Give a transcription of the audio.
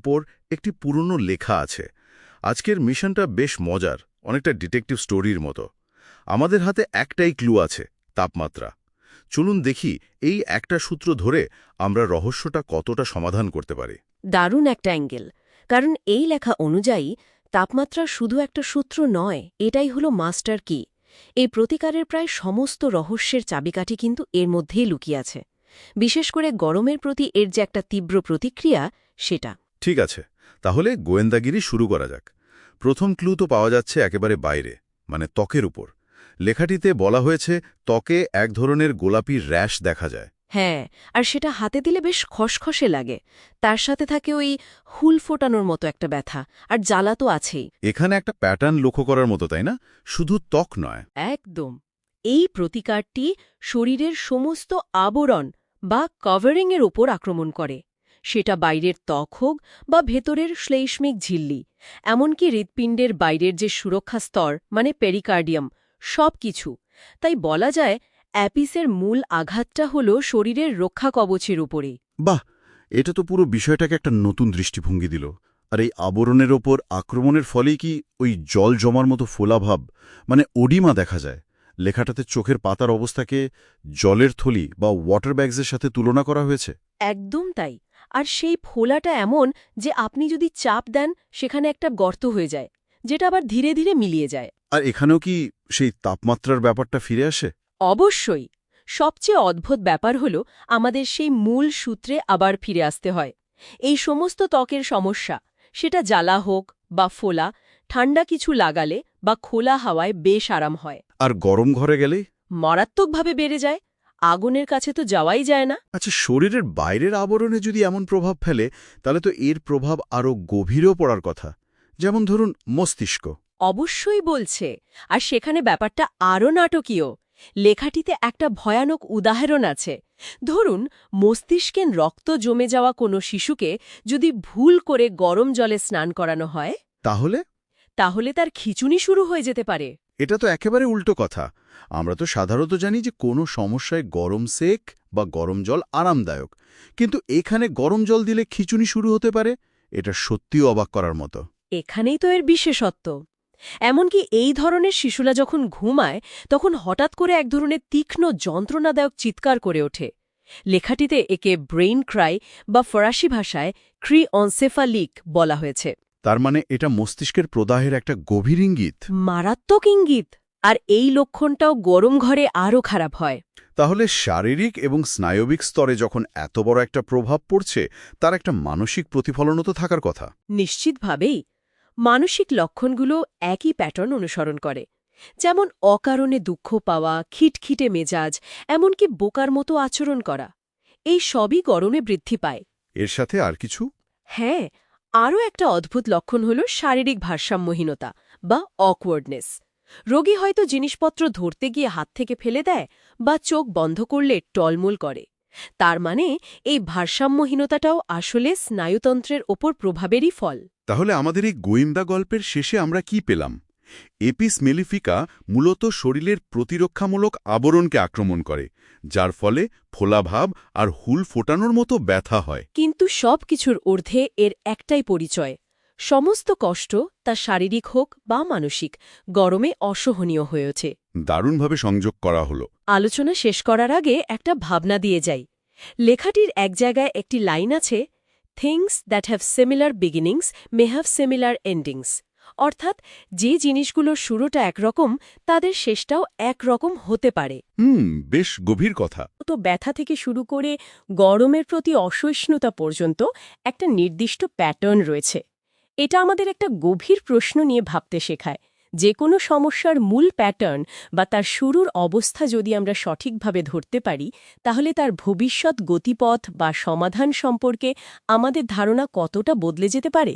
ওপর একটি পুরনো লেখা আছে। আজকের মিশনটা বেশ মজার, অনেকটা ডিটেকটিভ স্টোরির মতো। আমাদের হাতে একটাই ক্লু আছে, তাপমাত্রা। চলুন দেখি এই একটা সূত্র ধরে আমরা রহস্যটা কতটা সমাধান করতে পারি। দারুণ একটা অ্যাঙ্গেল। কারণ এই লেখা অনুযায়ী তাপমাত্রা শুধু একটা সূত্র নয়, এটাই হলো মাস্টার কি। এই প্রতিকারের প্রায় সমস্ত রহস্যের চাবিকাঠি কিন্তু এর মধ্যেই লুকিয়ে আছে। বিশেষ করে গরমের প্রতি এর যে একটা তীব্র প্রতিক্রিয়া, সেটা। ঠিক আছে, তাহলে গোয়েন্দাগিরি শুরু করা যাক। প্রথম ক্লু তো পাওয়া যাচ্ছে একেবারে বাইরে, মানে ত্বকের উপর। লেখাটিতে বলা হয়েছে ত্বকে এক ধরনের গোলাপি র্যাশ দেখা যায়। হ্যাঁ, আর সেটা হাতে দিলে বেশ খসখসে লাগে। তার সাথে থাকে ওই হুল ফোটানোর মতো একটা ব্যথা, আর জ্বালা তো আছেই। এখানে একটা প্যাটার্ন লক্ষ্য করার মতো, তাই না? শুধু ত্বক নয়। একদম। এই প্রতিকারটি শরীরের সমস্ত আবরণ বা কভারিংয়ের ওপর আক্রমণ করে। সেটা বাইরের ত্বক হোক বা ভেতরের শ্লেষ্মিক ঝিল্লি, এমনকি হৃৎপিণ্ডের বাইরের যে সুরক্ষা স্তর মানে পেরিকার্ডিয়াম, সব কিছু। তাই বলা যায় অ্যাপিসের মূল আঘাতটা হল শরীরের রক্ষা কবচের উপরেই। বাহ, এটা তো পুরো বিষয়টাকে একটা নতুন দৃষ্টিভঙ্গি দিল। আর এই আবরণের ওপর আক্রমণের ফলেই কি ওই জল জমার মতো ফোলাভাব, মানে ওডিমা দেখা যায়? লেখাটাতে চোখের পাতার অবস্থাকে জলের থলি বা ওয়াটার ব্যাগসের সাথে তুলনা করা হয়েছে। একদম তাই। আর সেই ফোলাটা এমন যে আপনি যদি চাপ দেন সেখানে একটা গর্ত হয়ে যায়, যেটা আবার ধীরে ধীরে মিলিয়ে যায়। আর এখানেও কি সেই তাপমাত্রার ব্যাপারটা ফিরে আসে? অবশ্যই। সবচেয়ে অদ্ভুত ব্যাপার হল আমাদের সেই মূল সূত্রে আবার ফিরে আসতে হয়। এই সমস্ত ত্বকের সমস্যা, সেটা জ্বালা হোক বা ফোলা, ঠান্ডা কিছু লাগালে বা খোলা হাওয়ায় বেশ আরাম হয়। আর গরম ঘরে গেলেই? মারাত্মকভাবে বেড়ে যায়। আগুনের কাছে তো যাওয়াই যায় না। আচ্ছা, শরীরের বাইরের আবরণে যদি এমন প্রভাব ফেলে, তাহলে তো এর প্রভাব আরও গভীরেও পড়ার কথা। যেমন ধরুন মস্তিষ্ক। অবশ্যই বলছে। আর সেখানে ব্যাপারটা আরও নাটকীয়। লেখাটিতে একটা ভয়ানক উদাহরণ আছে। ধরুন, মস্তিষ্কে রক্ত জমে যাওয়া কোনো শিশুকে যদি ভুল করে গরম জলে স্নান করানো হয়, তাহলে তাহলে তার খিঁচুনি শুরু হয়ে যেতে পারে। এটা তো একেবারে উল্টো কথা। আমরা তো সাধারণত জানি যে কোনো সমস্যায় গরম সেক বা গরম জল আরামদায়ক, কিন্তু এখানে গরম জল দিলে খিঁচুনি শুরু হতে পারে। এটা সত্যিই অবাক করার মতো। এখানেই তো এর বিশেষত্ব। এমনকি এই ধরনের শিশুরা যখন ঘুমায়, তখন হঠাৎ করে এক ধরনের তীক্ষ্ণ যন্ত্রণাদায়ক চিৎকার করে ওঠে। লেখাটিতে একে ব্রেইন ক্রাই বা ফরাসি ভাষায় ক্রি অনসেফালিক বলা হয়েছে। তার মানে এটা মস্তিষ্কের প্রদাহের একটা গভীর ইঙ্গিত। মারাত্মক ইঙ্গিত। আর এই লক্ষণটাও গরম ঘরে আরও খারাপ হয়। তাহলে শারীরিক এবং স্নায়বিক স্তরে যখন এত বড় একটা প্রভাব পড়ছে, তার একটা মানসিক প্রতিফলনও তো থাকার কথা। নিশ্চিতভাবেই। মানসিক লক্ষণগুলো একই প্যাটার্ন অনুসরণ করে। যেমন অকারণে দুঃখ পাওয়া, খিটখিটে মেজাজ, এমনকি বোকার মতো আচরণ করা। এই সবই গরমে বৃদ্ধি পায়। এর সাথে আর কিছু? হ্যাঁ, আরও একটা অদ্ভুত লক্ষণ হল শারীরিক ভারসাম্যহীনতা বা অকওয়ার্ডনেস। রোগী হয়তো জিনিসপত্র ধরতে গিয়ে হাত থেকে ফেলে দেয় বা চোখ বন্ধ করলে টলমল করে। তার মানে এই ভারসাম্যহীনতাটাও আসলে স্নায়ুতন্ত্রের ওপর প্রভাবেরই ফল। তাহলে আমাদের এই গোয়েন্দা গল্পের শেষে আমরা কি পেলাম? এপিস মেলিফিকা মূলত শরীরের প্রতিরক্ষামূলক আবরণকে আক্রমণ করে, যার ফলে ফোলাভাব আর হুল ফোটানোর মতো ব্যথা হয়। কিন্তু সব কিছুর ঊর্ধ্বে এর একটাই পরিচয়। সমস্ত কষ্ট, তা শারীরিক হোক বা মানসিক, গরমে অসহনীয় হয়েছে। দারুণভাবে সংযোগ করা হলো। আলোচনা শেষ করার আগে একটা ভাবনা দিয়ে যাই। লেখাটির এক জায়গায় একটি লাইন আছে, things that have similar beginnings may have similar endings. অর্থাৎ যে জিনিসগুলোর শুরুটা একরকম, তাদের শেষটাও একরকম হতে পারে। বেশ গভীর কথা। তো ব্যথা থেকে শুরু করে গরমের প্রতি অসহিষ্ণুতা পর্যন্ত একটা নির্দিষ্ট প্যাটার্ন রয়েছে। এটা আমাদের একটা গভীর প্রশ্ন নিয়ে ভাবতে শেখায়। যে কোনো সমস্যার মূল প্যাটার্ন বা তার শুরুর অবস্থা যদি আমরা সঠিকভাবে ধরতে পারি, তাহলে তার ভবিষ্যৎ গতিপথ বা সমাধান সম্পর্কে আমাদের ধারণা কতটা বদলে যেতে পারে।